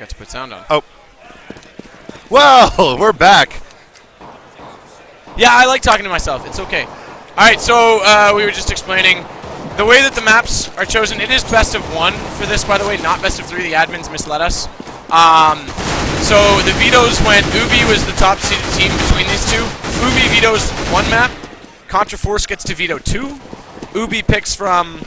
Forgot to put sound on. Oh. Well, we're back. Yeah, I like talking to myself. It's okay. All right, so we were just explaining the way that the maps are chosen. It is best of 1 for this, by the way, not best of 3. The admins misled us. So the vetoes went, Ubi was the top seeded team between these two. Ubi vetoes 1 map. Contra Force gets to veto 2. Ubi picks from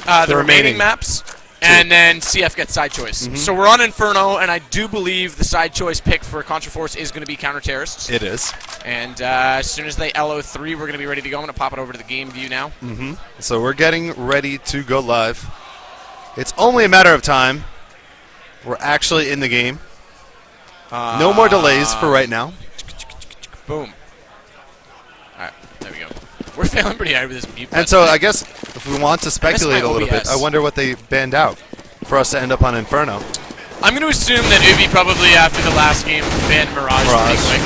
the remaining maps. And then CF gets side choice. So we're on Inferno, and I do believe the side choice pick for Contra Force is going to be counter-terrorists. It is. And as soon as they LO3, we're going to be ready to go. I'm going to pop it over to the game view now. So we're getting ready to go live. It's only a matter of time. We're actually in the game. No more delays for right now. Boom. All right, there we go. We're feeling pretty high with this mute button. And so I guess if we want to speculate a little bit, I wonder what they banned out for us to end up on Inferno. I'm going to assume that Ubi probably after the last game banned Mirage. Pretty quick.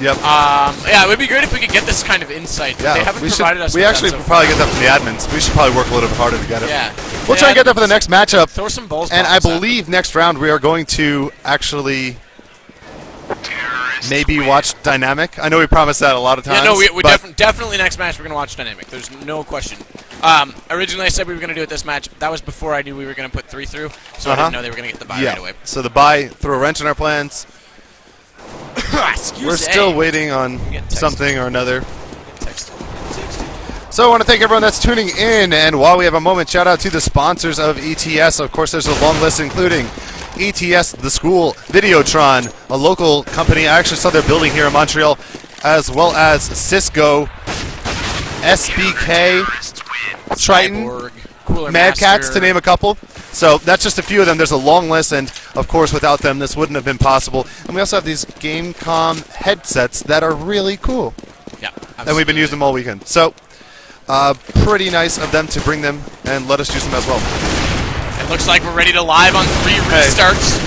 Yep. Yeah, it would be great if we could get this kind of insight. Yeah, they haven't provided us. We actually probably get that from the admins. We should probably work a little bit harder to get it. Yeah. We'll try and get that for the next matchup. Throw some balls. And I believe next round we are going to actually maybe watch Dynamic. I know we promised that a lot of times. Yeah, no, we definitely next match we're going to watch Dynamic. There's no question. Originally I said we were going to do it this match. That was before I knew we were going to put 3 through, so I didn't know they were going to get the bye right away. So the bye threw a wrench in our plans. We're still waiting on something or another. So I want to thank everyone that's tuning in, and while we have a moment, shout out to the sponsors of ETS. Of course, there's a long list including ETS, The School, Videotron, a local company. I actually saw their building here in Montreal, as well as Cisco, SBK, Triton, Mad Cats, to name a couple. So that's just a few of them. There's a long list, and of course, without them, this wouldn't have been possible. And we also have these Gamecom headsets that are really cool. Yeah, absolutely. And we've been using them all weekend. So pretty nice of them to bring them and let us use them as well. It looks like we're ready to live on 3 restarts.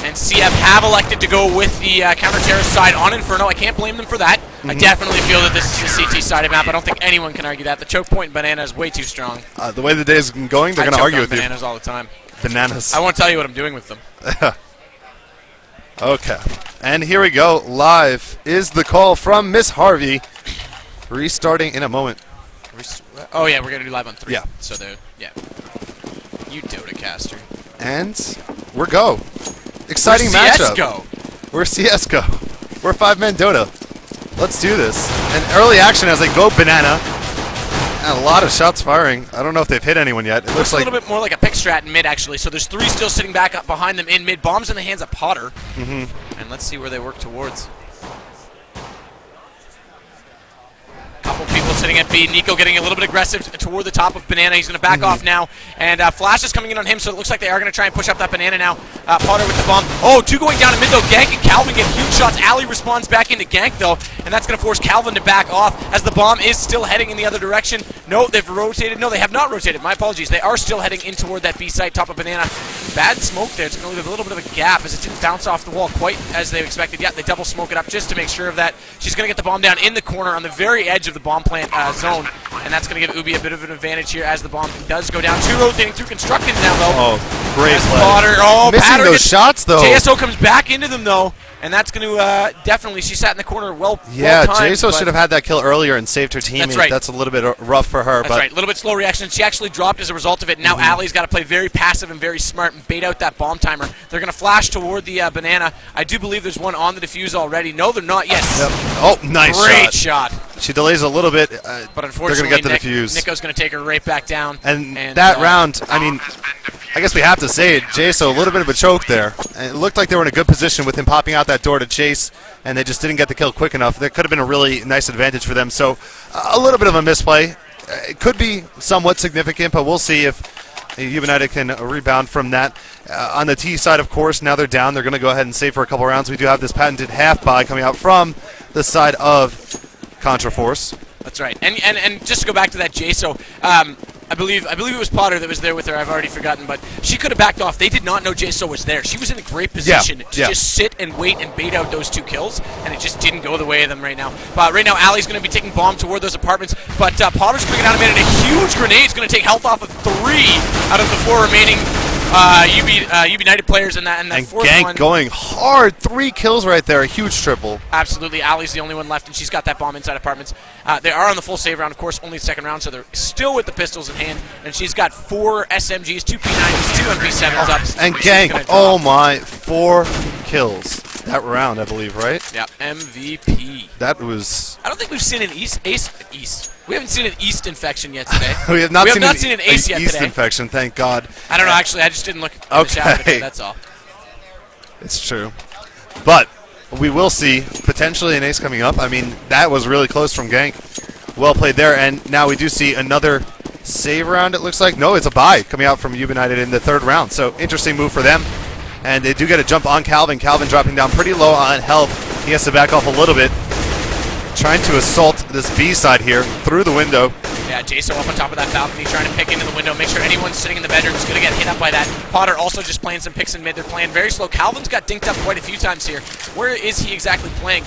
And CF have elected to go with the counter-terrorist side on Inferno. I can't blame them for that. I definitely feel that this is a CT-sided map. I don't think anyone can argue that. The choke point Banana is way too strong. The way the day is going, they're going to argue with bananas all the time. Bananas. I won't tell you what I'm doing with them. Okay. And here we go. Live is the call from Miss Harvey. Restarting in a moment. Oh, yeah, we're going to do live on 3. Yeah. So, yeah. You Dota caster. And we're go. Exciting matchup. We're CSGO. We're 5-man Dota. Let's do this. And early action as they go banana. And a lot of shots firing. I don't know if they've hit anyone yet. It looks like a little bit more like a pick strat in mid, actually. So there's 3 still sitting back up behind them in mid. Bombs in the hands of Potter. And let's see where they work towards. Couple people sitting at B. Nico getting a little bit aggressive toward the top of Banana. He's going to back off now. And Flash is coming in on him, so it looks like they are going to try and push up that Banana now. Potter with the bomb. Oh, 2 going down in mid, though. Gank and Calvin get huge shots. Ali responds back into Gank, though. And that's going to force Calvin to back off as the bomb is still heading in the other direction. No, they've rotated. No, they have not rotated. My apologies. They are still heading in toward that B site, top of Banana. Bad smoke there. It's going to leave a little bit of a gap as it didn't bounce off the wall quite as they expected. Yeah, they double smoke it up just to make sure of that. She's going to get the bomb down in the corner on the very edge of the bomb plant zone, and that's going to give Ubi a bit of an advantage here as the bomb does go down. 2 rotating through constructed now, though. Oh, great play. Potter, missing those shots, though. JSO comes back into them, though, and that's going to definitely, she sat in the corner Yeah, JSO should have had that kill earlier and saved her teammate. That's right. That's a little bit rough for her. That's right, a little bit slow reaction. She actually dropped as a result of it. Now Ali's got to play very passive and very smart and bait out that bomb timer. They're going to flash toward the Banana. I do believe there's one on the defuse already. No, they're not. Yes. Yep. Oh, nice Great shot. She delays a little bit, but unfortunately, they're going to get the defuse. Nico's going to take her right back down. And that round, I mean, I guess we have to say it, JSO, a little bit of a choke there. And it looked like they were in a good position with him popping out that door to chase, and they just didn't get the kill quick enough. That could have been a really nice advantage for them. So a little bit of a misplay. It could be somewhat significant, but we'll see if Ubinited can rebound from that. On the T side, of course, now they're down. They're going to go ahead and save for a couple rounds. We do have this patented half buy coming out from the side of Contra Force. That's right. And just to go back to that JSO, I believe it was Potter that was there with her. I've already forgotten, but she could have backed off. They did not know JSO was there. She was in a great position to just sit and wait and bait out those 2 kills, and it just didn't go the way of them right now. But right now, Ali's going to be taking bomb toward those apartments, but Potter's going to get out of it, and a huge grenade is going to take health off of 3 out of the 4 remaining Ubinited players in that, and that fourth Gank one. going hard. 3 kills right there. A huge triple. Absolutely. Ali's the only one left, and she's got that bomb inside apartments. They are on the full save round, of course, only the second round, so they're still with the pistols in hand. And she's got 4 SMGs, 2 P90s, 2 MP7s up. And Gank, oh my, 4 kills that round, I believe, right? Yeah, MVP. That was... I don't think we've seen an East. We haven't seen an East infection yet today. we have not seen an ace yet East today. infection, thank God. I don't know, actually. I just didn't look in the shower today, that's all. It's true. But we will see potentially an ace coming up. I mean, that was really close from Gank. Well played there. And now we do see another save round, it looks like. No, it's a bye coming out from Ubinited in the 3rd round. So interesting move for them. And they do get a jump on Calvin. Calvin dropping down pretty low on health. He has to back off a little bit. Trying to assault this B side here through the window. Yeah, Jaso up on top of that balcony, trying to pick into the window, make sure anyone sitting in the bedroom is going to get hit up by that. Potter also just playing some picks in mid. They're playing very slow. Calvin's got dinked up quite a few times here. Where is he exactly playing?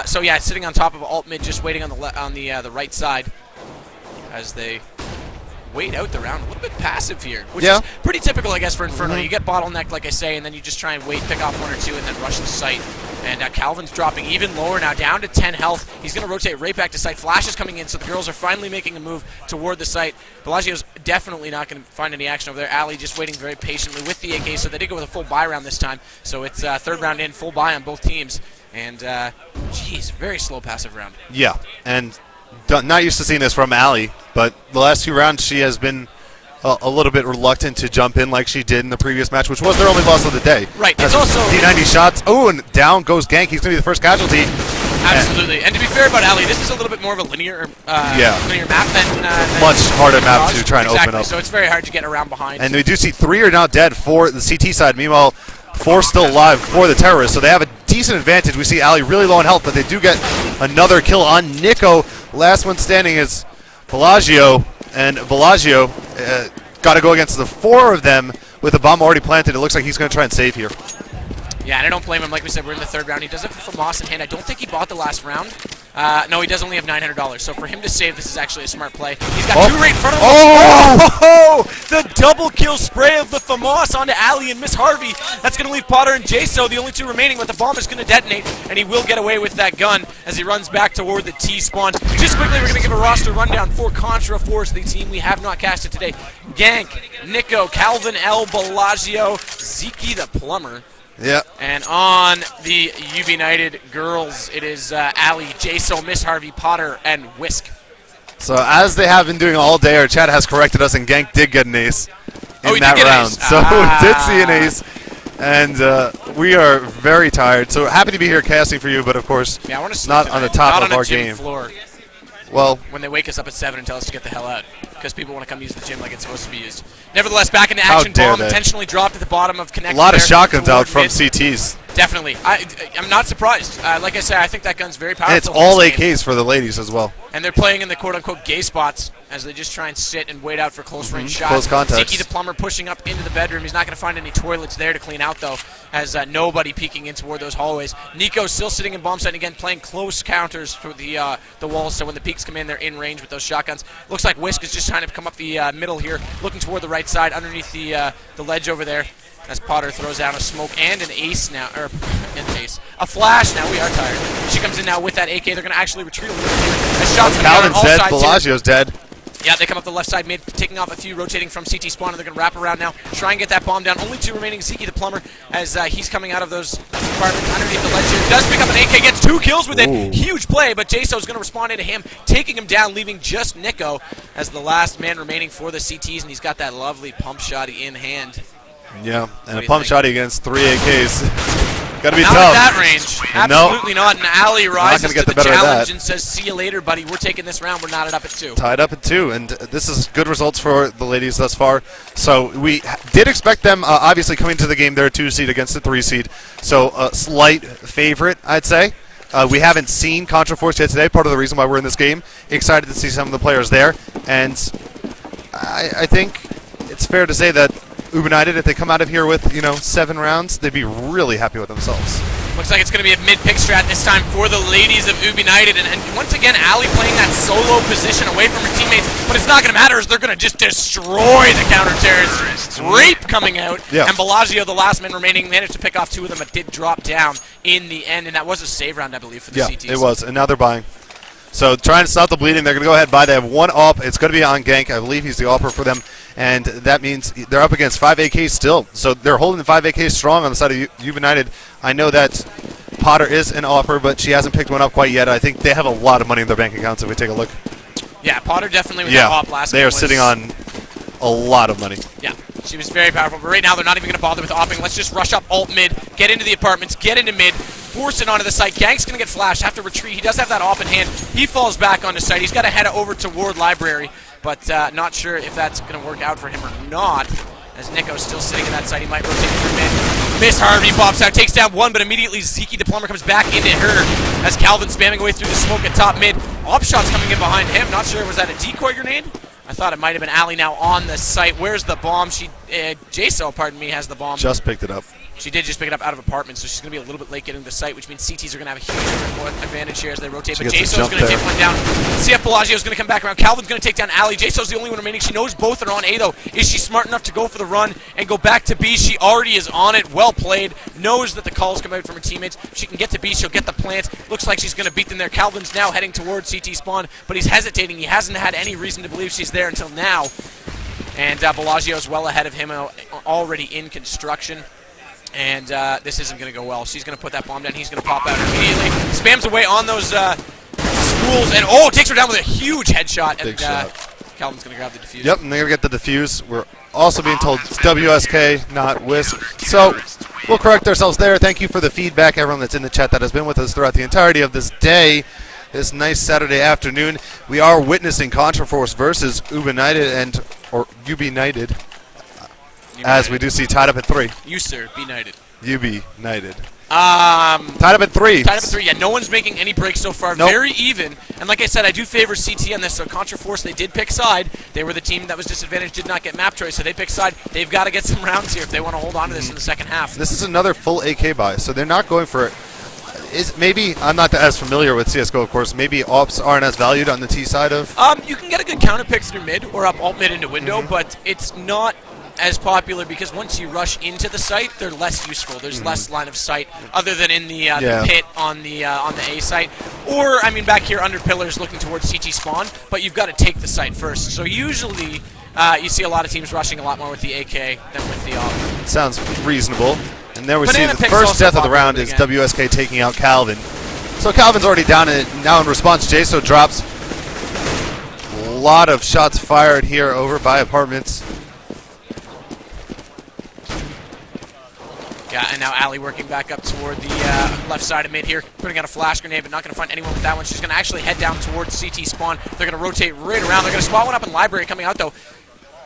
So yeah, sitting on top of alt mid, just waiting on the right side as they wait out the round. A little bit passive here, which is pretty typical, I guess, for Inferno. You get bottlenecked, like I say, and then you just try and wait, pick off 1 or 2, and then rush the site. And Calvin's dropping even lower now, down to 10 health. He's going to rotate right back to site. Flash is coming in, so the girls are finally making a move toward the site. Bellagio's definitely not going to find any action over there. Ali just waiting very patiently with the AK, so they did go with a full buy round this time. So it's 3rd round in, full buy on both teams. And, geez, very slow passive round. Yeah, and not used to seeing this from Ali, but the last 2 rounds she has been a little bit reluctant to jump in like she did in the previous match, which was their only loss of the day. Right, it's also... D90 shots. Oh, and down goes Gank. He's going to be the first casualty. Absolutely. And to be fair about Ali, this is a little bit more of a linear map than much harder map to try and open up. So it's very hard to get around behind. And we do see 3 are now dead for the CT side. Meanwhile, 4 still alive for the terrorists. So they have a decent advantage. We see Ali really low on health, but they do get another kill on Nico. Last one standing is Bellagio. And Bellagio got to go against the 4 of them with a bomb already planted. It looks like he's going to try and save here. Yeah, and I don't blame him. Like we said, we're in the 3rd round. He does it for Moss in hand. I don't think he bought the last round. No, he does only have $900. So for him to save, this is actually a smart play. He's got 2 right in front of him. Oh! The double kill spray of the FAMAS onto Ali and Miss Harvey. That's going to leave Potter and Jaso, the only 2 remaining, but the bomb is going to detonate, and he will get away with that gun as he runs back toward the T spawn. Just quickly, we're going to give a roster rundown for Contra Force, the team we have not casted today. Gank, Nico, Calvin L, Bellagio, Zeke the Plumber. Yeah. And on the Ubinited girls, it is Ali, Jaso, Miss Harvey, Potter, and Whisk. So as they have been doing all day, our chat has corrected us, and Gank did get an ace in that round. So we did see an ace, and we are very tired. So happy to be here casting for you, but of course, not on the top of our game. Floor. Well, when they wake us up at 7 and tell us to get the hell out because people want to come use the gym like it's supposed to be used. Nevertheless, back into action. Bomb intentionally dropped at the bottom of connector. A lot of shotguns out from CTs. Definitely. I'm not surprised. Like I said, I think that gun's very powerful. And it's all AKs for the ladies as well. And they're playing in the quote-unquote gay spots as they just try and sit and wait out for close-range shots. Close contact. Zeke the Plumber pushing up into the bedroom. He's not going to find any toilets there to clean out, though, as nobody peeking in toward those hallways. Nico still sitting in bomb site again, playing close counters for the walls, so when the peeks come in, they're in range with those shotguns. Looks like Whisk is just trying to come up the middle here, looking toward the right side, underneath the ledge over there, as Potter throws down a smoke and an ace now, or an ace, a flash. Now we are tired. She comes in now with that AK. They're going to actually retreat a little bit here. As shots coming out on all sides here. Bellagio's dead. Yeah, they come up the left side mid, taking off a few, rotating from CT spawn, and they're going to wrap around now, try and get that bomb down. Only 2 remaining. Zeke the Plumber, as he's coming out of those apartments underneath the ledge here. Does pick up an AK, gets 2 kills with it. Ooh. Huge play, but Jaso's going to respond into him, taking him down, leaving just Nico as the last man remaining for the CTs, and he's got that lovely pump shotty in hand. Yeah, and a pump shotty against 3 AKs. Gotta be not tough. Not at that range. Absolutely not. And Ali rises to the challenge and says, see you later, buddy. We're taking this round. We're knotted up at 2. Tied up at 2, and this is good results for the ladies thus far. So we did expect them, obviously, coming to the game. They're a 2 seed against a 3 seed. So a slight favorite, I'd say. We haven't seen Contra Force yet today, part of the reason why we're in this game. Excited to see some of the players there. And I think it's fair to say that Ubinited, if they come out of here with, 7 rounds, they'd be really happy with themselves. Looks like it's going to be a mid-pick strat this time for the ladies of Ubinited. And once again, Ali playing that solo position away from her teammates. But it's not going to matter as they're going to just destroy the counter-terrorists. Rape coming out. Yeah. And Bellagio, the last man remaining, managed to pick off 2 of them, but did drop down in the end. And that was a save round, I believe, for the CTs. Yeah, it was. And now they're buying. So trying to stop the bleeding, they're going to go ahead and buy. They have 1 AWP. It's going to be on Gank. I believe he's the AWPer for them. And that means they're up against 5 AKs still. So they're holding the 5 AKs strong on the side of Ubinited. I know that Potter is an AWPer, but she hasn't picked one up quite yet. I think they have a lot of money in their bank accounts if we take a look. Yeah, Potter definitely with that AWP last game. They are sitting on a lot of money. Yeah, she was very powerful. But right now, they're not even going to bother with AWPing. Let's just rush up alt mid, get into the apartments, get into mid, force it onto the site. Gank's going to get flashed, have to retreat. He does have that AWP in hand. He falls back onto site. He's got to head over toward Library, but not sure if that's going to work out for him or not. As Nico's still sitting in that side, he might rotate through mid. Miss Harvey pops out, takes down 1, but immediately Zeke the Plumber comes back into her as Calvin spamming away through the smoke at top mid. Op shots coming in behind him. Not sure, was that a decoy grenade? I thought it might have been Ali now on the site. Where's the bomb? JSO, pardon me, has the bomb. Just picked it up. She did just pick it up out of apartment, so she's going to be a little bit late getting to the site, which means CTs are going to have a huge advantage here as they rotate. But JSO's going to take one down. CF Bellagio's going to come back around. Calvin's going to take down Ali. JSO's the only one remaining. She knows both are on A, though. Is she smart enough to go for the run and go back to B? She already is on it. Well played. Knows that the calls come out from her teammates. If she can get to B, she'll get the plant. Looks like she's going to beat them there. Calvin's now heading towards CT spawn, but he's hesitating. He hasn't had any reason to believe she's there until now. And Bellagio's well ahead of him, already in construction. And this isn't going to go well. She's going to put that bomb down. He's going to pop out immediately. Spams away on those spools. And, takes her down with a huge headshot. Big shot. Calvin's going to grab the defuse. Yep, and they're going to get the defuse. We're also being told it's WSK, not Whisk. So we'll correct ourselves there. Thank you for the feedback, everyone that's in the chat that has been with us throughout the entirety of this day. This nice Saturday afternoon. We are witnessing Contra Force versus Ubinited Ubinited. As we do see tied up at 3. You, sir, be knighted. Ubinited. Tied up at 3. Tied up at 3. Yeah, no one's making any breaks so far. Nope. Very even. And like I said, I do favor CT on this. So Contra Force, they did pick side. They were the team that was disadvantaged, did not get map choice, so they picked side. They've got to get some rounds here if they want to hold on to this in the second half. This is another full AK buy, so they're not going for it. Maybe, I'm not as familiar with CSGO, of course, maybe ops aren't as valued on the T side of? You can get a good counter pick through mid or up alt mid into window, but it's not as popular because once you rush into the site, they're less useful. There's less line of sight other than in the pit on the A site. Or, I mean, back here under pillars looking towards CT spawn, but you've got to take the site first. So usually you see a lot of teams rushing a lot more with the AK than with the AWP. Sounds reasonable. And there we Banana see the pick's first also death of the round popular is again. WSK taking out Calvin. So Calvin's already down, and now in response, JSO drops. A lot of shots fired here over by apartments. Yeah, and now Ali working back up toward the left side of mid here, putting out a flash grenade, but not going to find anyone with that one. She's going to actually head down towards CT spawn. They're going to rotate right around. They're going to spot one up in Library coming out, though.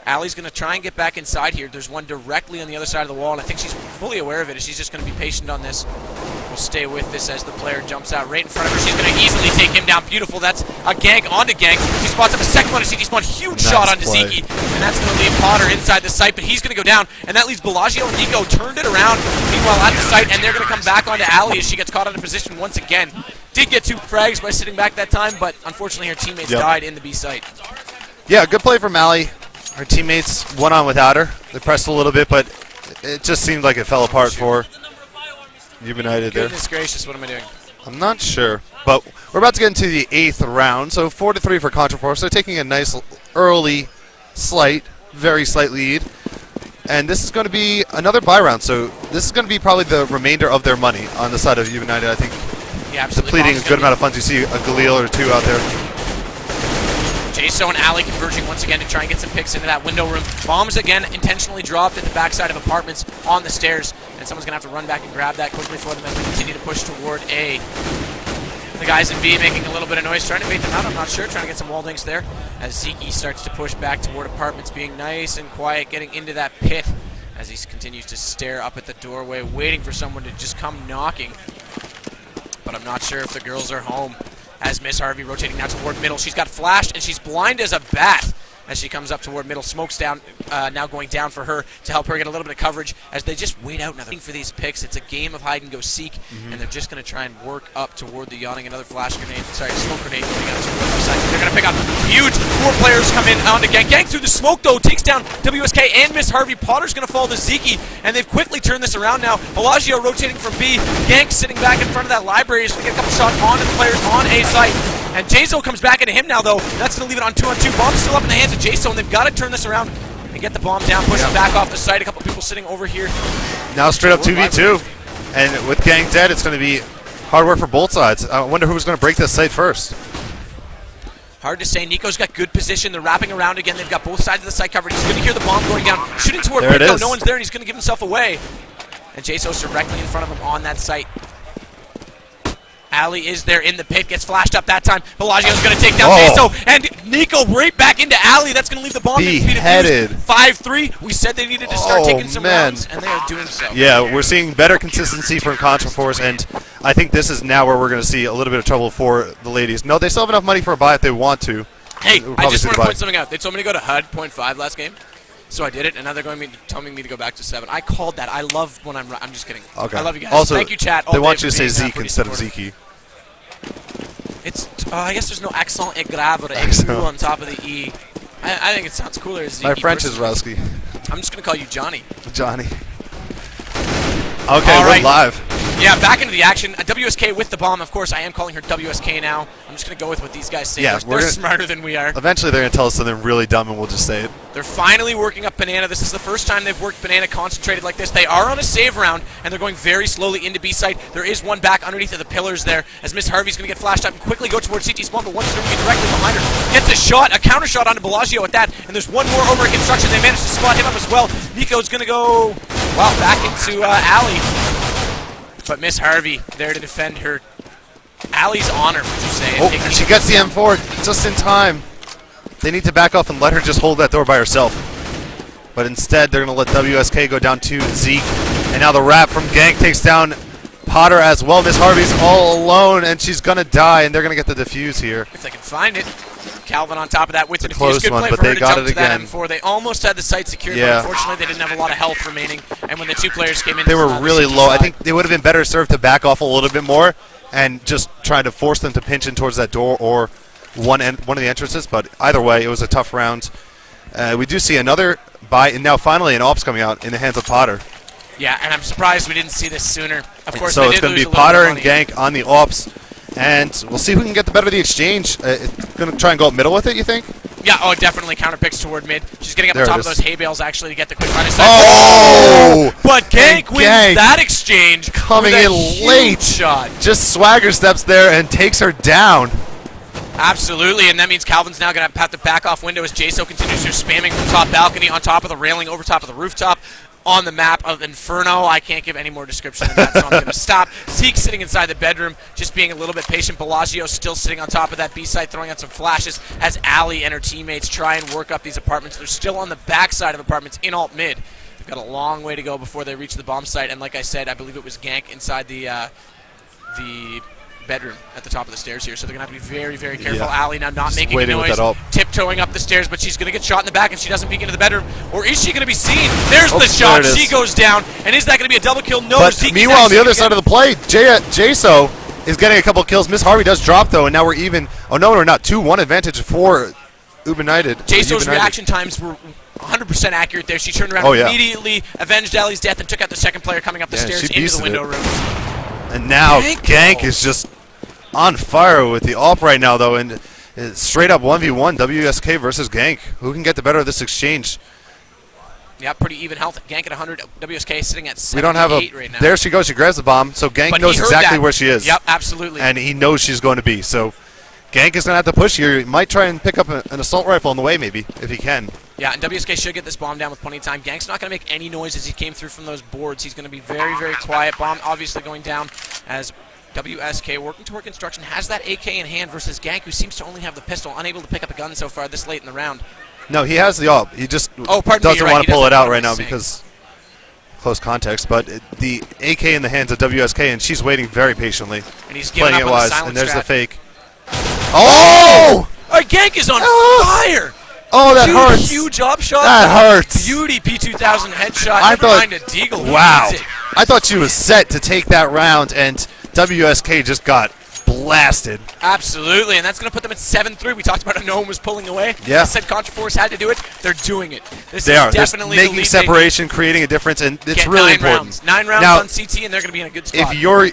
Ali's going to try and get back inside here. There's one directly on the other side of the wall, and I think she's fully aware of it. She's just going to be patient on this. We'll stay with this as the player jumps out right in front of her. She's going to easily take him down. Beautiful. That's a gank onto gank. She spots up a second one to CT spawn. Huge shot onto Zeke. And that's going to leave Potter inside the site, but he's going to go down. And that leaves Bellagio and Nico turned it around. Meanwhile, at the site, and they're going to come back onto Ali as she gets caught out of position once again. Did get 2 frags by sitting back that time, but unfortunately her teammates died in the B site. Yeah, good play from Ali. Her teammates went on without her. They pressed a little bit, but it just seemed like it fell apart for Ubinited there. Goodness gracious, what am I doing? I'm not sure, but we're about to get into the 8th round. So 4-3 for Contra Force. They're taking a nice early, very slight lead. And this is going to be another buy round. So this is going to be probably the remainder of their money on the side of Ubinited. I think depleting a good amount of funds. You see a Galil or 2 out there. JSO and Ali converging once again to try and get some picks into that window room. Bombs again intentionally dropped at the backside of apartments on the stairs. And someone's going to have to run back and grab that quickly for them as we continue to push toward A. The guys in B making a little bit of noise, trying to bait them out. I'm not sure, trying to get some wall dinks there. As Zeke starts to push back toward apartments, being nice and quiet, getting into that pit. As he continues to stare up at the doorway, waiting for someone to just come knocking. But I'm not sure if the girls are home. As Miss Harvey rotating now toward middle. She's got flashed, and she's blind as a bat. as she comes up toward middle. Smoke's down, now going down for her to help her get a little bit of coverage as they just wait out now. For these picks, it's a game of hide and go seek, and they're just going to try and work up toward the yawning. Another flash grenade, sorry, smoke grenade going out to the left side. They're going to pick up huge. 4 players come in on the gang. Gang through the smoke though takes down WSK and Miss Harvey. Potter's going to fall to Zeke, and they've quickly turned this around now. Bellagio rotating from B. Gang sitting back in front of that library. He's going to get a couple shots on the players on A site. And Jaso comes back into him now, though. That's going to leave it on 2-on-2. Bomb still up in the hands of Jaso, and they've got to turn this around and get the bomb down, push him back off the site. A couple people sitting over here. Now straight up 2v2. And with Gang dead, it's going to be hard work for both sides. I wonder who's going to break this site first. Hard to say. Nico's got good position. They're wrapping around again. They've got both sides of the site covered. He's going to hear the bomb going down. Shooting toward there Nico. No one's there, and he's going to give himself away. And Jaso's directly in front of him on that site. Ali is there in the pit, gets flashed up that time. Bellagio's going to take down Jaso, and Nico right back into Ali. That's going to leave the bomb. Beheaded. 5-3. We said they needed to start taking some rounds, and they are doing so. Yeah, we're seeing better consistency from Contra Force, and I think this is now where we're going to see a little bit of trouble for the ladies. No, they still have enough money for a buy if they want to. Hey, I just want to point something out. They told me to go to HUD 0.5 last game. So I did it, and now they're telling me to go back to 7. I called that. I love when I'm just kidding. Okay. I love you guys. Also, thank you, chat. They want you to say Zeke instead of Zeke. It's, I guess there's no accent grave or aigu on top of the E. I think it sounds cooler as Zeke. My French is rusty. I'm just going to call you Johnny. Johnny. Okay, we're live. Yeah, back into the action. WSK with the bomb. Of course, I am calling her WSK now. I'm just going to go with what these guys say. Yeah, they're smarter than we are. Eventually, they're going to tell us something really dumb, and we'll just say it. They're finally working up Banana. This is the first time they've worked Banana concentrated like this. They are on a save round, and they're going very slowly into B site. There is one back underneath of the pillars there, as Miss Harvey's going to get flashed up and quickly go towards CT spawn, but one's going to be directly behind her. Gets a shot, a counter shot onto Bellagio at that, and there's one more over at construction. They managed to spot him up as well. Nico's going to go, well, back into Alley. But Miss Harvey there to defend her. Allie's honor, would you say? Oh, and she gets the M4 just in time. They need to back off and let her just hold that door by herself. But instead, they're going to let WSK go down to Zeke. And now the wrap from Gank takes down Potter as well. Miss Harvey's all alone, and she's going to die, and they're going to get the defuse here. If they can find it. Calvin on top of that with the defuse. Close Good one, play but for her they to got jump it to that again. M4. They almost had the site secured, but unfortunately they didn't have a lot of health remaining. And when the two players came in, they were really low. I think they would have been better served to back off a little bit more and just try to force them to pinch in towards that door or one of the entrances. But either way, it was a tough round. We do see another buy, and now finally an AWP's coming out in the hands of Potter. Yeah, and I'm surprised we didn't see this sooner. Of course, so it's going to be Potter and Gank on the AWPs. And we'll see who can get the better of the exchange. It's going to try and go up middle with it, you think? Yeah, oh, definitely counterpicks toward mid. She's getting up on top of those hay bales, actually, to get the quick run. Oh! But Gank wins that exchange. Coming in late. Shot. Just swagger steps there and takes her down. Absolutely, and that means Calvin's now going to have to back off window as Jaso continues to spamming from top balcony, on top of the railing, over top of the rooftop. On the map of Inferno. I can't give any more description than that, so I'm going to stop. Zeke sitting inside the bedroom, just being a little bit patient. Bellagio still sitting on top of that B site, throwing out some flashes as Ali and her teammates try and work up these apartments. They're still on the backside of apartments in alt mid. They've got a long way to go before they reach the bomb site, and like I said, I believe it was Gank inside the bedroom at the top of the stairs here, so they're going to have to be very, very careful. Yeah. Ali now not making a noise, tiptoeing up the stairs, but she's going to get shot in the back if she doesn't peek into the bedroom. Or is she going to be seen? There's the shot. She goes down. And is that going to be a double kill? No. But meanwhile, on the other side of the play, Jaso is getting a couple kills. Miss Harvey does drop, though, and now we're even. Oh, no, we're not. 2-1 advantage for Ubinited. Jaso's reaction times were 100% accurate there. She turned around immediately, avenged Ali's death, and took out the second player coming up the stairs into the window room. And now Gank is just on fire with the AWP right now, though, and straight up 1v1 WSK versus Gank. Who can get the better of this exchange? Yeah, pretty even health. Gank at 100, WSK sitting at 78 we don't have right now. There she goes. She grabs the bomb, so Gank knows exactly where she is. Yep, absolutely. And he knows she's going to be. So Gank is going to have to push here. He might try and pick up an assault rifle on the way, maybe, if he can. Yeah, and WSK should get this bomb down with plenty of time. Gank's not going to make any noise as he came through from those boards. He's going to be very, very quiet. Bomb obviously going down as WSK, working toward construction, has that AK in hand versus Gank, who seems to only have the pistol, unable to pick up a gun so far this late in the round. No, he has the AWP. He just doesn't want to pull it out right now because close context. But the AK in the hands of WSK, and she's waiting very patiently. And he's playing it wise, and there's the fake. Oh! Gank is on fire! Oh, that hurts. Huge up shot. That hurts. Beauty P2000 headshot. I Never thought, mind a Deagle. wow. I thought she was set to take that round, and WSK just got blasted. Absolutely, and that's going to put them at 7-3. We talked about how no one was pulling away. Yeah. I said Contra Force had to do it. They're doing it. This They is are. definitely They're the making lead separation, creating a difference, and it's Get really 9 important. rounds. 9 rounds Now, on CT, and they're going to be in a good spot. if you're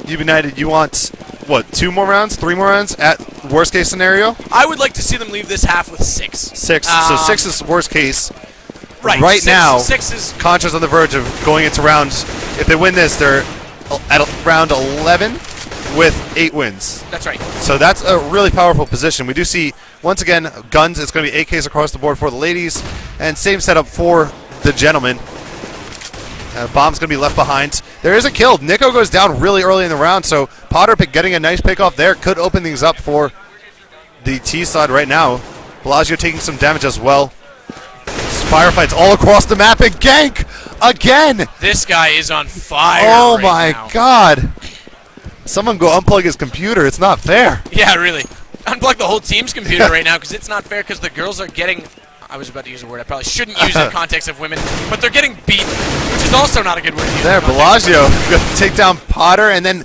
Ubinited, you want, what, 2 more rounds, 3 more rounds at worst case scenario? I would like to see them leave this half with 6. 6. So 6 is worst case. Right six, now, 6 is Contra's on the verge of going into rounds. If they win this, they're at round 11 with 8 wins. That's right. So that's a really powerful position. We do see, once again, guns. It's going to be AKs across the board for the ladies. And same setup for the gentlemen. Bomb's going to be left behind. There is a kill. Nico goes down really early in the round, so Potter getting a nice pick off there could open things up for the T side right now. Bellagio taking some damage as well. Firefights all across the map, and gank again. This guy is on fire. Oh right my now. God. Someone go unplug his computer. It's not fair. Yeah, really. Unplug the whole team's computer right now because it's not fair because the girls are getting... I was about to use a word I probably shouldn't use in context of women, but they're getting beaten, which is also not a good word to use. There, in context. Bellagio going to take down Potter and then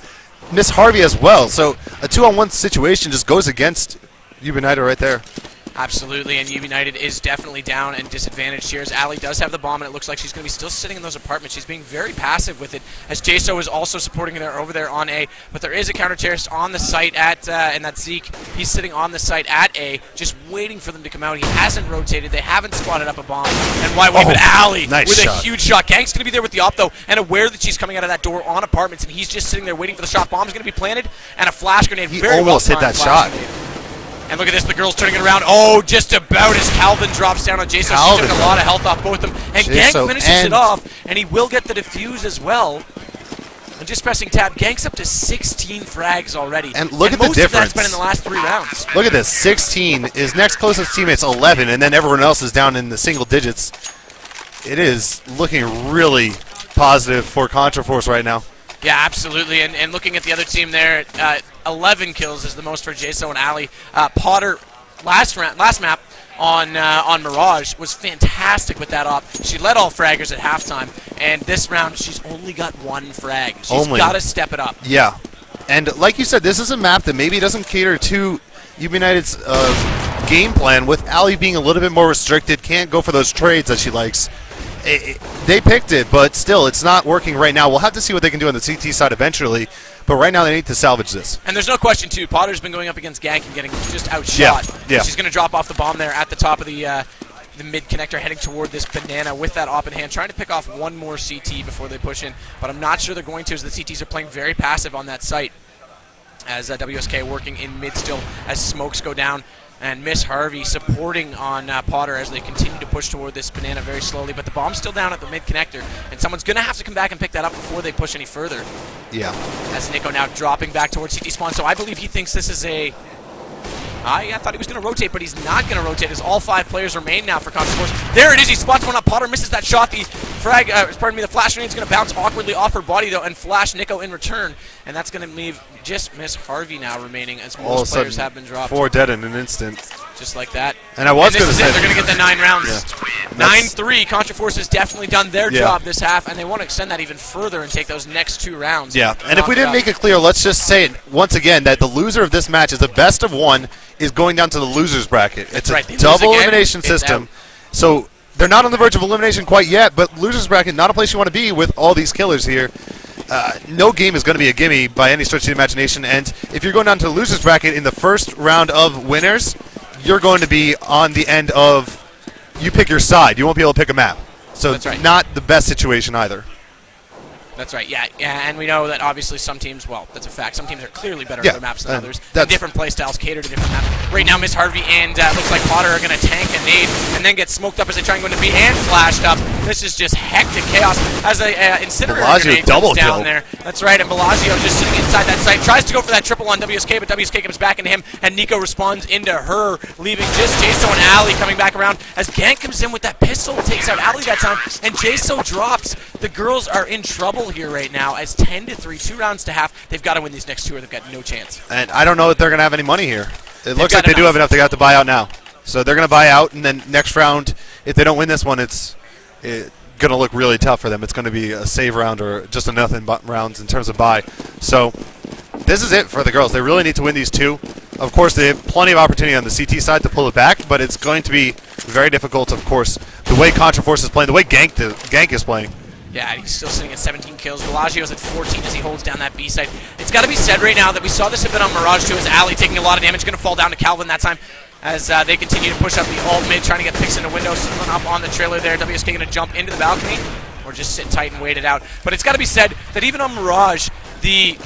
Miss Harvey as well. So a 2-on-1 situation just goes against Ubinited right there. Absolutely, and Ubinited is definitely down and disadvantaged here as Ali does have the bomb, and it looks like she's going to be still sitting in those apartments. She's being very passive with it, as Jaso is also supporting her over there on A, but there is a counter-terrorist on the site at, and that's Zeke. He's sitting on the site at A, just waiting for them to come out. He hasn't rotated. They haven't spotted up a bomb. And why wait, but Ali nice with shot. a huge shot. Gang's going to be there with the op, though, and aware that she's coming out of that door on apartments, and he's just sitting there waiting for the shot. Bomb's going to be planted, and a flash grenade. He Very almost hit well-timed that shot. grenade. And look at this, the girl's turning it around. Oh, just about as Calvin drops down on Jason. She took a lot of health off both of them. And Gank finishes it off, and he will get the defuse as well. And just pressing tab, Gank's up to 16 frags already. And look at the difference. Most of that's been in the last 3 rounds. Look at this. 16. His next closest teammate's 11, and then everyone else is down in the single digits. It is looking really positive for Contra Force right now. Yeah, absolutely. And looking at the other team there, 11 kills is the most for Jaso and Ali. Potter, last map on Mirage, was fantastic with that op. She led all fraggers at halftime, and this round she's only got 1 frag. She's got to step it up. Yeah. And like you said, this is a map that maybe doesn't cater to Ubinited's game plan, with Ali being a little bit more restricted, can't go for those trades that she likes. They picked it, but still, it's not working right now. We'll have to see what they can do on the CT side eventually, but right now they need to salvage this. And there's no question, too, Potter's been going up against Gank and getting just outshot. Yeah. She's going to drop off the bomb there at the top of the mid-connector, heading toward this banana with that op in hand, trying to pick off 1 more CT before they push in, but I'm not sure they're going to, as the CTs are playing very passive on that site, as WSK working in mid still as smokes go down. And Miss Harvey supporting on Potter as they continue to push toward this banana very slowly. But the bomb's still down at the mid-connector, and someone's going to have to come back and pick that up before they push any further. Yeah. As Nico now dropping back towards CT spawn. So I believe he thinks this is a... I thought he was going to rotate, but he's not going to rotate as all 5 players remain now for Contra Force. There it is. He spots one up. Potter misses that shot. The the flash grenade's going to bounce awkwardly off her body, though, and flash Nico in return. And that's going to leave just Miss Harvey now remaining, as most players have been dropped. 4 dead in an instant. Just like that. And I was going to say... They're going to get the 9 rounds. Yeah. 9-3. Contra Force has definitely done their job this half, and they want to extend that even further and take those next 2 rounds. Yeah, and if we didn't make it clear, let's just say it once again that the loser of this match is the best of 1 is going down to the losers bracket. It's a double elimination system. So they're not on the verge of elimination quite yet, but losers bracket, not a place you want to be with all these killers here. No game is going to be a gimme by any stretch of the imagination, and if you're going down to the losers bracket in the first round of winners, you're going to be on the end of, you pick your side. You won't be able to pick a map. So it's not the best situation either. That's right, yeah, and we know that obviously some teams, well, that's a fact, some teams are clearly better at their maps than others. And different playstyles cater to different maps. Right now, Miss Harvey and looks like Potter are going to tank a nade and then get smoked up as they try and go into B and flashed up. This is just hectic chaos as a incinerator grenade comes down there. That's right, and Bellagio just sitting inside that site, tries to go for that triple on WSK, but WSK comes back into him, and Nico responds into her, leaving just Jaso and Ali coming back around as Gank comes in with that pistol, takes out Ali that time, and Jaso drops. The girls are in trouble here right now as 10-3, 2 rounds to half. They've got to win these next 2 or they've got no chance. And I don't know if they're going to have any money here. It looks like they do have enough. They got to buy out now. So they're going to buy out, and then next round, if they don't win this one, it's going to look really tough for them. It's going to be a save round or just a nothing rounds in terms of buy. So this is it for the girls. They really need to win these two. Of course, they have plenty of opportunity on the CT side to pull it back, but it's going to be very difficult, of course, the way Contra Force is playing, the way Gank is playing. Yeah, he's still sitting at 17 kills. Bellagio's at 14 as he holds down that B site. It's got to be said right now that we saw this a bit on Mirage too, as Ali taking a lot of damage, going to fall down to Calvin that time as they continue to push up the alt mid, trying to get picks into windows, someone up on the trailer there. WSK going to jump into the balcony or just sit tight and wait it out. But it's got to be said that even on Mirage, the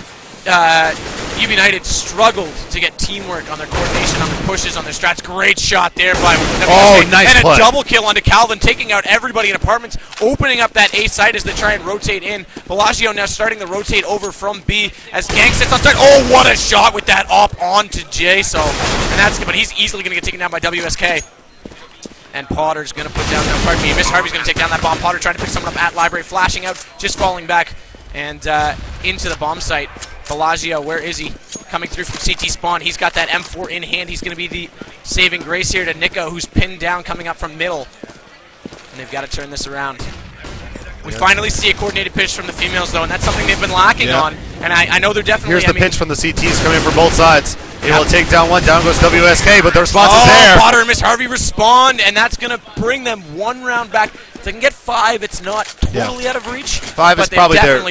Ubinited struggled to get teamwork on their coordination, on their pushes, on their strats. Great shot there by WSK. Oh, nice and play. A double kill onto Calvin, taking out everybody in apartments, opening up that A site as they try and rotate in. Bellagio now starting to rotate over from B as Gang sits on side. Oh, what a shot with that op onto J. So, and that's good, but he's easily going to get taken down by WSK. And Potter's going to put down, no, pardon me, Miss Harvey's going to take down that bomb. Potter trying to pick someone up at Library, flashing out, just falling back and into the bomb site. Bellagio, where is he? Coming through from CT spawn. He's got that M4 in hand. He's going to be the saving grace here to Nico, who's pinned down, coming up from middle. And they've got to turn this around. We finally see a coordinated pitch from the females, though, and that's something they've been lacking on. And I know they're definitely... Here's the pitch from the CTs coming from both sides. Able to take down one. Down goes WSK, but the response is there. Potter and Miss Harvey respond, and that's going to bring them one round back. If they can get 5, it's not totally out of reach. 5 is probably their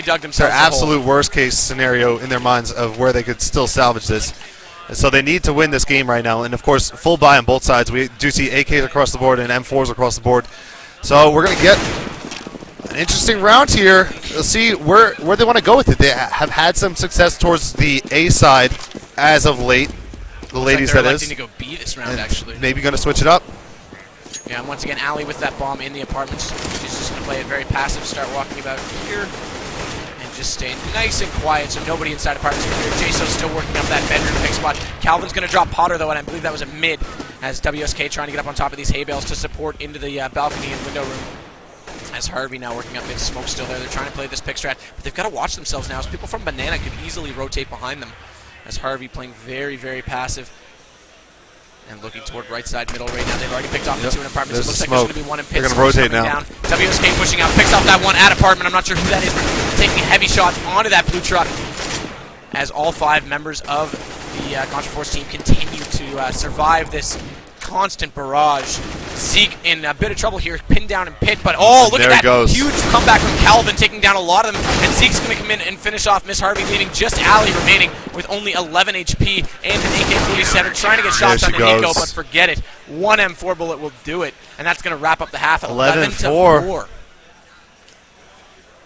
absolute worst case scenario in their minds of where they could still salvage this. And so they need to win this game right now. And of course, full buy on both sides. We do see AKs across the board and M4s across the board. So we're going to get an interesting round here. We'll see where they want to go with it. They have had some success towards the A side as of late. The ladies, like that is. to go B this round, actually. Maybe going to switch it up. Yeah, and once again, Ali with that bomb in the apartments. She's just going to play it very passive, start walking about here, and just stay nice and quiet so nobody inside apartments can hear. Jaso's still working up that bedroom pick spot. Calvin's going to drop Potter, though, and I believe that was a mid, as WSK trying to get up on top of these hay bales to support into the balcony and window room. As Harvey now working up mid, smoke still there. They're trying to play this pick strat, but they've got to watch themselves now, as people from Banana could easily rotate behind them. As Harvey playing very, very passive. And looking toward right side middle right now. They've already picked off the two in apartments. It looks like there's going to be one in pits. They're going to rotate now. Down. WSK pushing out, picks off that one at apartment. I'm not sure who that is, but taking heavy shots onto that blue truck. As all 5 members of the Contra Force team continue to survive this constant barrage. Zeke in a bit of trouble here, pinned down in pit, but look at that huge comeback from Calvin, taking down a lot of them, and Zeke's going to come in and finish off Miss Harvey, leaving just Ali remaining with only 11 HP and an AK-47, trying to get shots on Nico, but forget it. One M4 bullet will do it, and that's going to wrap up the half at 11-4.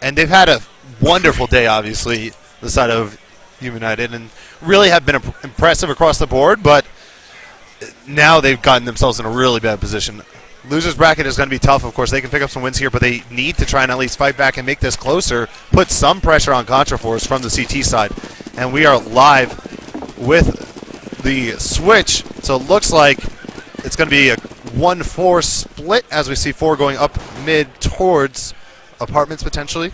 And they've had a wonderful day, obviously, the side of Ubinited, and really have been impressive across the board, but now they've gotten themselves in a really bad position. Losers bracket is going to be tough. Of course, they can pick up some wins here, but they need to try and at least fight back and make this closer, put some pressure on Contra Force from the CT side. And we are live with the switch, so it looks like it's going to be a 1-4 split as we see 4 going up mid towards apartments potentially.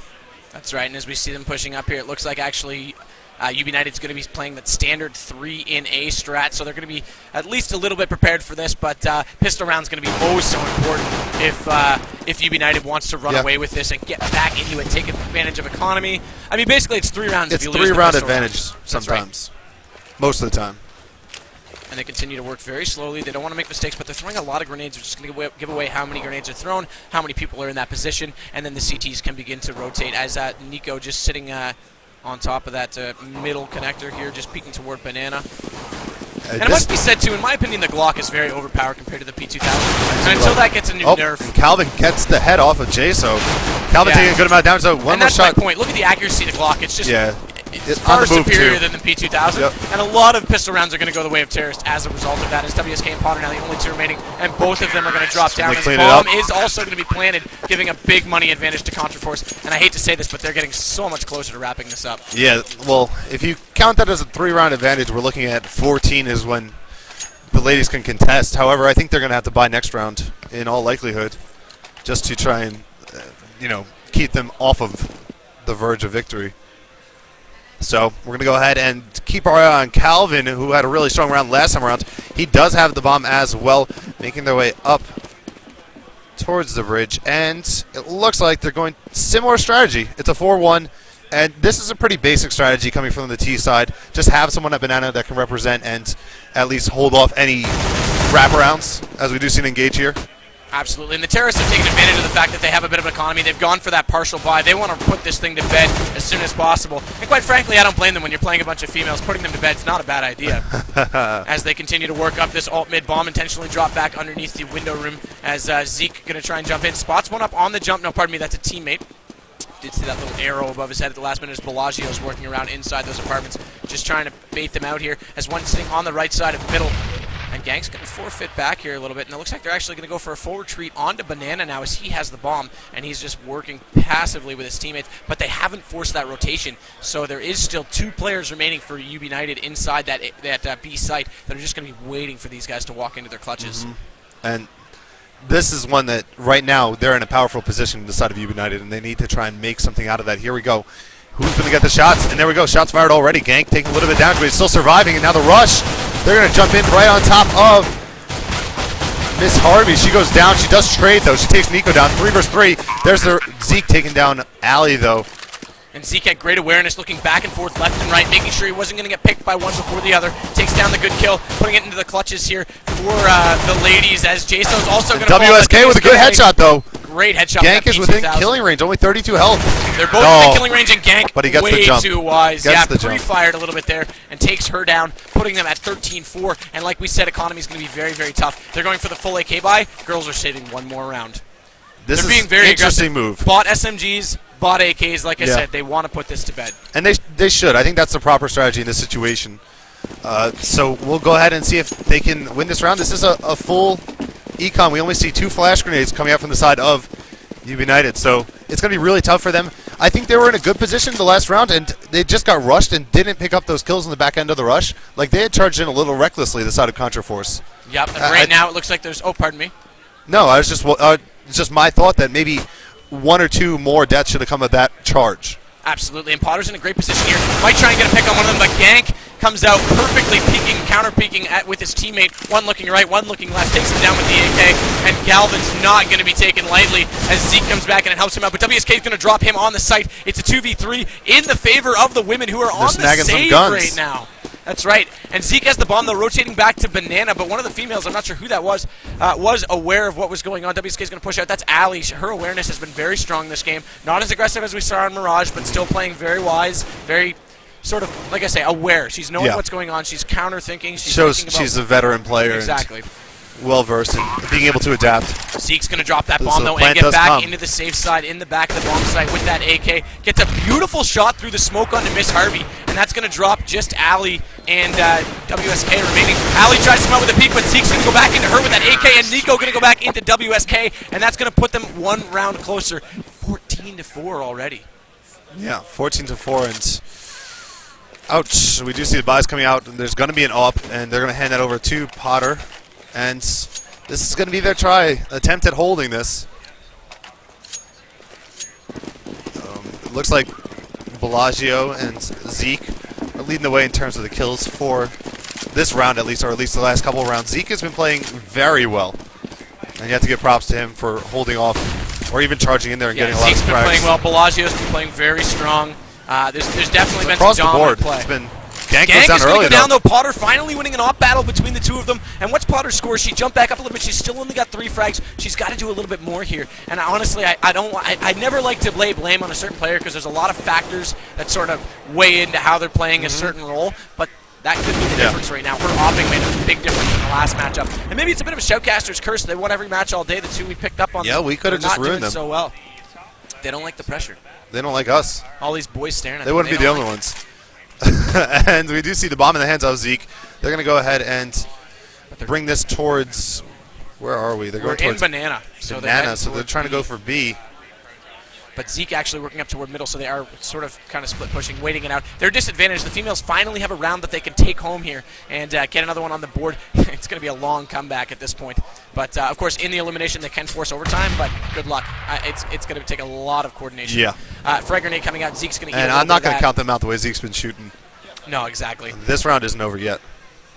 That's right, and as we see them pushing up here, it looks like actually Ubinited's going to be playing that standard 3 in A strat, so they're going to be at least a little bit prepared for this, but pistol round's going to be oh so important if Ubinited wants to run away with this and get back into it, take advantage of economy. I mean, basically it's 3 rounds if you lose the 3-round advantage sometimes. Right. Most of the time. And they continue to work very slowly. They don't want to make mistakes, but they're throwing a lot of grenades, which is going to give away how many grenades are thrown, how many people are in that position, and then the CTs can begin to rotate as Nico just sitting on top of that middle connector here, just peeking toward Banana. And it must be said, too, in my opinion, the Glock is very overpowered compared to the P2000. And until that gets a new nerf. And Calvin gets the head off of Jaso. Calvin taking a good amount of damage, so one more shot. And that's my point. Look at the accuracy of the Glock. It's just it's far superior than the P2000. And a lot of pistol rounds are going to go the way of Terrorist as a result of that. As WSK and Potter now the only 2 remaining, and both of them are going to drop down. As bomb is also going to be planted, giving a big money advantage to Contra Force. And I hate to say this, but they're getting so much closer to wrapping this up. Yeah, well, if you count that as a 3-round advantage, we're looking at 14 is when the ladies can contest. However, I think they're going to have to buy next round in all likelihood, just to try and keep them off of the verge of victory. So we're going to go ahead and keep our eye on Calvin, who had a really strong round last time around. He does have the bomb as well, making their way up towards the bridge. And it looks like they're going similar strategy. It's a 4-1. And this is a pretty basic strategy coming from the T side. Just have someone at Banana that can represent and at least hold off any wraparounds, as we do see an engage here. Absolutely, and the terrorists have taken advantage of the fact that they have a bit of an economy. They've gone for that partial buy. They want to put this thing to bed as soon as possible. And quite frankly, I don't blame them when you're playing a bunch of females. Putting them to bed is not a bad idea. As they continue to work up this alt-mid bomb, intentionally drop back underneath the window room as Zeke going to try and jump in. Spots one up on the jump. No, pardon me, that's a teammate. Did see that little arrow above his head at the last minute as Bellagio's working around inside those apartments, just trying to bait them out here. As one sitting on the right side of middle. And Gang's going to forfeit back here a little bit, and it looks like they're actually going to go for a full retreat onto Banana now as he has the bomb, and he's just working passively with his teammates, but they haven't forced that rotation, so there is still 2 players remaining for Ubinited inside that B site that are just going to be waiting for these guys to walk into their clutches. And this is one that right now they're in a powerful position on the side of Ubinited, and they need to try and make something out of that. Here we go. Who's going to get the shots? And there we go. Shots fired already. Gank taking a little bit down, but he's still surviving. And now the rush. They're going to jump in right on top of Miss Harvey. She goes down. She does trade, though. She takes Nico down. 3 versus 3. There's the Zeke taking down Ali, though. And Zeke had great awareness, looking back and forth, left and right, making sure he wasn't going to get picked by one before the other. Takes down the good kill, putting it into the clutches here for the ladies, as Jason's also going to WSK with a good headshot, though. Great headshot. Gank is within killing range, only 32 health. They're both within killing range, and Gank but he gets way the jump. too wise. Gets the pre-fired a little bit there and takes her down, putting them at 13-4. And like we said, economy is going to be very, very tough. They're going for the full AK buy. Girls are saving one more round. This They're is being very interesting aggressive. move. Bought SMGs, bought AKs. Like I said, they want to put this to bed. And they should. I think that's the proper strategy in this situation. So we'll go ahead and see if they can win this round. This is a full econ. We only see 2 flash grenades coming out from the side of Ubinited, so it's going to be really tough for them. I think they were in a good position the last round, and they just got rushed and didn't pick up those kills in the back end of the rush. Like, they had charged in a little recklessly the side of Contra Force. Yep, and right now it looks like there's... Oh, pardon me. No, I was just it's just my thought that maybe 1 or 2 more deaths should have come of that charge. Absolutely, and Potter's in a great position here. Might try and get a pick on one of them, but Gank comes out perfectly peeking, counter-peeking with his teammate. One looking right, one looking left, takes him down with the AK, and Galvin's not going to be taken lightly as Zeke comes back and it helps him out. But WSK is going to drop him on the site. It's a 2v3 in the favor of the women who are on the save right now. That's right. And Zeke has the bomb, though, rotating back to Banana, but one of the females, I'm not sure who that was aware of what was going on. WSK is going to push out. That's Ali. Her awareness has been very strong this game. Not as aggressive as we saw on Mirage, but still playing very wise, very sort of, like I say, aware. She's knowing what's going on. She's counter-thinking. Shows she's a veteran player. Exactly. Well-versed in being able to adapt. Zeke's going to drop that bomb, though, and get back into the safe side, in the back of the bomb site with that AK. Gets a beautiful shot through the smoke onto Miss Harvey, and that's going to drop just Ali and WSK remaining. Ali tries to come out with a peek, but Zeke's going to go back into her with that AK, and Nico going to go back into WSK, and that's going to put them 1 round closer. 14-4 already. Yeah, 14-4, and... Ouch. We do see the buys coming out. There's going to be an up, and they're going to hand that over to Potter. And this is going to be their attempt at holding this. It looks like Bellagio and Zeke are leading the way in terms of the kills for this round, at least, or at least the last couple of rounds. Zeke has been playing very well, and you have to give props to him for holding off or even charging in there and getting a lot of Zeke's been playing well. Bellagio's been playing very strong. There's definitely been some dominant play. It's been Gank Gank goes is down going to early, go down, though. Potter finally winning an op battle between the 2 of them. And what's Potter's score? She jumped back up a little bit. She's still only got 3 frags. She's got to do a little bit more here. And honestly, I never like to lay blame on a certain player because there's a lot of factors that sort of weigh into how they're playing a certain role. But that could be the difference right now. Her opping made a big difference in the last matchup. And maybe it's a bit of a Shoutcaster's curse. They won every match all day. The 2 we picked up on. Yeah, we could have just ruined them. So well. They don't like the pressure. They don't like us. All these boys staring at them. They wouldn't be the only ones. And we do see the bomb in the hands of Zeke. They're going to go ahead and bring this towards... Where are we? They're going towards Banana. Banana, so they're trying to go for B. but Zeke actually working up toward middle, so they are sort of kind of split pushing, waiting it out. They're disadvantaged. The females finally have a round that they can take home here and get another one on the board. It's going to be a long comeback at this point. But, of course, in the elimination, they can force overtime, but good luck. It's going to take a lot of coordination. Yeah. Frag grenade coming out. Zeke's going to eat And I'm not going to count them out the way Zeke's been shooting. No, exactly. This round isn't over yet.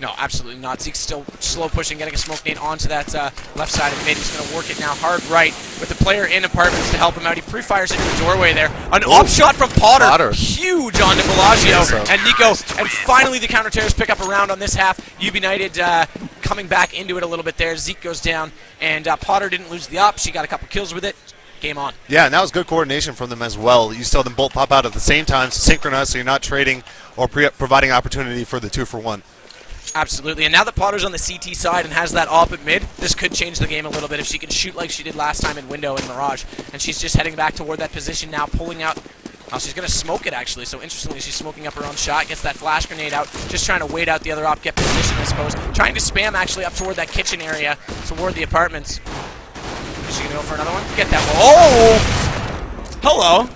No, absolutely not. Zeke's still slow pushing, getting a smoke nade onto that left side of mid. He's going to work it now hard right with the player in apartments to help him out. He pre-fires into the doorway there. An up shot from Potter. Huge onto Bellagio and Nico. And finally the counter-terrorists pick up a round on this half. Ubinited coming back into it a little bit there. Zeke goes down, and Potter didn't lose the up. She got a couple kills with it. Game on. Yeah, and that was good coordination from them as well. You saw them both pop out at the same time, synchronized, so you're not trading or providing opportunity for the 2-for-1. Absolutely, and now that Potter's on the CT side and has that op at mid, this could change the game a little bit if she can shoot like she did last time in window and Mirage. And she's just heading back toward that position now, pulling out. Oh, she's going to smoke it, actually. So, interestingly, she's smoking up her own shot, gets that flash grenade out, just trying to wait out the other op, get position, I suppose. Trying to spam, actually, up toward that kitchen area, toward the apartments. Is she going to go for another one? Get that one. Oh! Hello.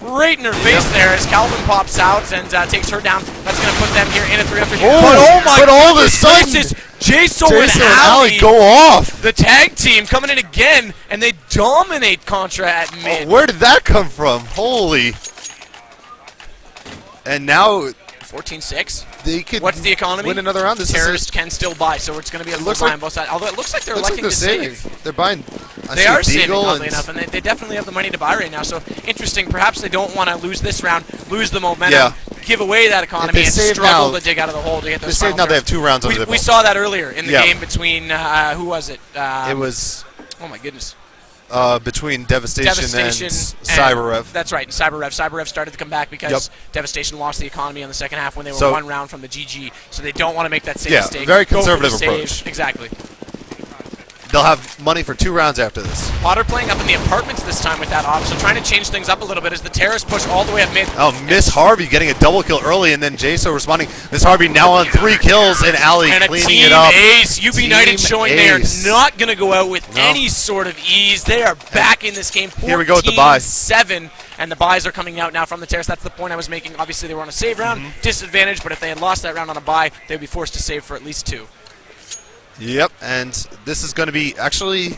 Right in her face there as Calvin pops out and takes her down. That's going to put them here in a 3-on-3. But all of a sudden, Jason and Ali go off. The tag team coming in again, and they dominate Contra at mid. Oh, where did that come from? Holy. And now 14-6. They could What's the economy? win another round. This Terrorists can still buy, so it's going to be a full buy on both sides. Although it looks like they're electing to save. They're buying. They are saving, oddly enough, and they definitely have the money to buy right now. So interesting. Perhaps they don't want to lose this round, lose the momentum, give away that economy, and struggle to dig out of the hole to get those. Now they have 2 rounds under their belt. We saw that earlier in the game between who was it? It was. Oh my goodness. Between Devastation and CyberRev. That's right, CyberRev. CyberRev started to come back because Devastation lost the economy in the second half when they were 1 round from the GG, so they don't want to make that same mistake. Very conservative approach. Exactly. They'll have money for 2 rounds after this. Potter playing up in the apartments this time with that op, so trying to change things up a little bit as the terrorists push all the way up mid. Oh, Miss Harvey getting a double kill early, and then Jaso responding. Miss Harvey now on 3 kills, and Ali cleaning it up. Ace. Ubinited showing they are not going to go out with any sort of ease. They are back in this game. Here we go with the buy. 7, and the buys are coming out now from the terrorists. That's the point I was making. Obviously, they were on a save round, disadvantage, but if they had lost that round on a buy, they would be forced to save for at least 2. Yep, and this is going to be, actually,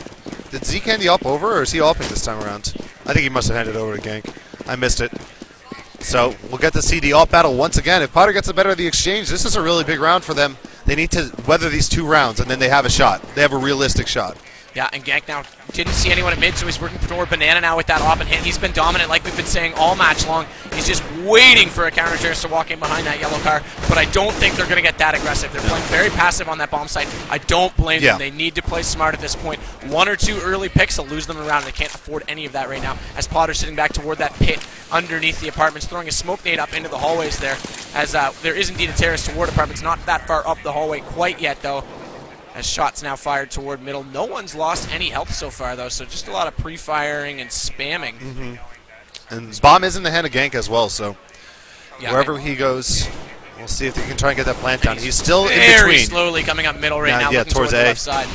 did Zeke hand the up over, or is he upping this time around? I think he must have handed it over to Gank. I missed it. So we'll get to see the up battle once again. If Potter gets the better of the exchange, this is a really big round for them. They need to weather these 2 rounds, and then they have a shot. They have a realistic shot. Yeah, and Gank now didn't see anyone at mid, so he's working toward Banana now with that op and hit. He's been dominant, like we've been saying all match long. He's just waiting for a counter-terrorist to walk in behind that yellow car, but I don't think they're going to get that aggressive. They're playing very passive on that bomb site. I don't blame them. They need to play smart at this point. 1 or 2 early picks will lose them around. They can't afford any of that right now, as Potter's sitting back toward that pit underneath the apartments, throwing a smoke nade up into the hallways there, as there is indeed a terrorist toward apartments. Not that far up the hallway quite yet, though. As shots now fired toward middle. No one's lost any health so far, though, so just a lot of pre-firing and spamming. And bomb is in the hand of Gank as well, so wherever he goes, we'll see if they can try and get that plant down. He's still in between. Very slowly coming up middle right now, looking towards the left side.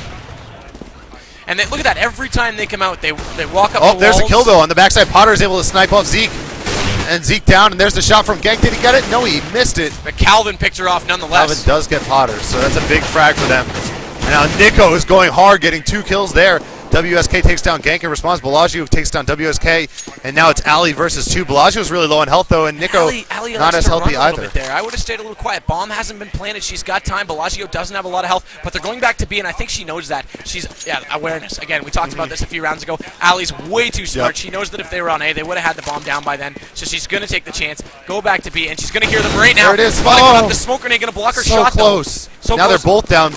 And look at that. Every time they come out, they walk up the walls. There's a kill, though. On the backside, Potter is able to snipe off Zeke. And Zeke down, and there's the shot from Gank. Did he get it? No, he missed it. But Calvin picked her off nonetheless. Calvin does get Potter, so that's a big frag for them. And now Nico is going hard, getting 2 kills there. WSK takes down Gank in response. Bellagio takes down WSK, and now it's Ali versus 2. Bellagio's really low on health, though, and Nico Ali not as healthy either. There. I would have stayed a little quiet. Bomb hasn't been planted. She's got time. Bellagio doesn't have a lot of health, but they're going back to B, and I think she knows that. She's, awareness. Again, we talked about this a few rounds ago. Ali's way too smart. She knows that if they were on A, they would have had the bomb down by then, so she's going to take the chance, go back to B, and she's going to hear them right now. There it is. The smoke grenade going to block her shot, close. So now close. They're both down.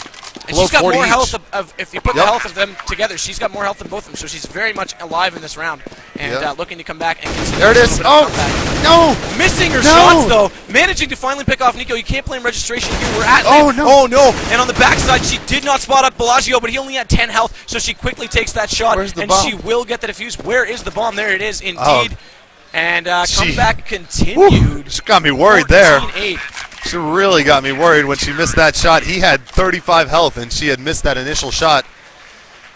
And she's got more health if you put the Yep. health of them together, she's got more health than both of them, so she's very much alive in this round and looking to come back and continue. There it is. Oh, no. Missing her shots, though. Managing to finally pick off Nico. You can't blame registration here. We're at Oh, no. Oh, no. And on the backside, she did not spot up Bellagio, but he only had 10 health, so she quickly takes that shot. Where's the and bomb? she will get the defuse. Where is the bomb? There it is, indeed. Oh. And comeback continued. She got me worried there. 14-8. She really got me worried when she missed that shot. He had 35 health, and she had missed that initial shot.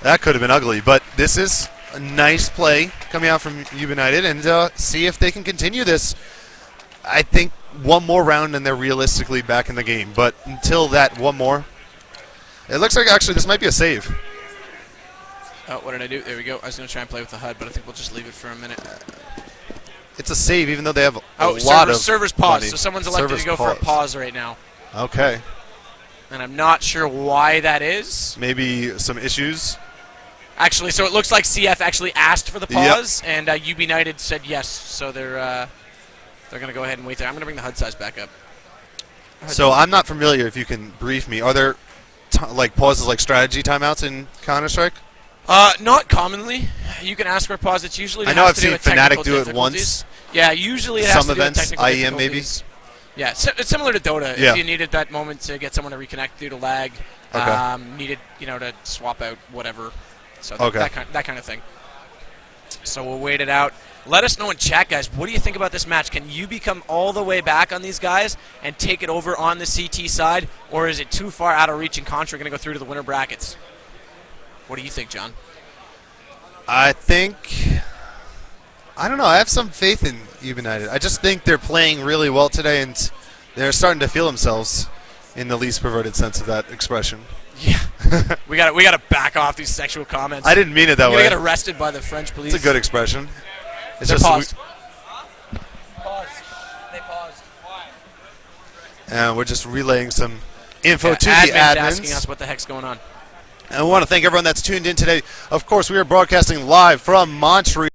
That could have been ugly, but this is a nice play coming out from Ubinited, and see if they can continue this. I think one more round and they're realistically back in the game. But until that one more, it looks like actually this might be a save. Oh, what did I do? There we go. I was going to try and play with the HUD, but I think we'll just leave it for a minute. It's a save, even though they have a lot of server's pause. money. So someone's elected Server's to go for a pause right now. Okay. And I'm not sure why that is. Maybe some issues. Actually, so it looks like CF actually asked for the pause, and Ubinited said yes. So they're going to go ahead and wait there. I'm going to bring the HUD size back up. So I'm not familiar. If you can brief me, are there like pauses like strategy timeouts in Counter-Strike? Not commonly. You can ask for a pause. It's usually. I know I've to do seen with Fnatic do it difficulties. once. Yeah, usually it has Some to do with events, technical IEM maybe. difficulties. Yeah, it's similar to Dota. Yeah. If you needed that moment to get someone to reconnect due to lag, Okay. needed to swap out whatever. So Okay. that kind of thing. So we'll wait it out. Let us know in chat, guys. What do you think about this match? Can you become all the way back on these guys and take it over on the CT side, or is it too far out of reach and Contra going to go through to the winner brackets? What do you think, John? I don't know. I have some faith in Ubinited. I just think they're playing really well today, and they're starting to feel themselves in the least perverted sense of that expression. Yeah, we got to back off these sexual comments. I didn't mean it that You're way. gonna get arrested by the French police. It's a good expression. It's They're just paused. Paused. They paused. And we're just relaying some info to the admins admins. asking us what the heck's going on. And we want to thank everyone that's tuned in today. Of course, we are broadcasting live from Montreal.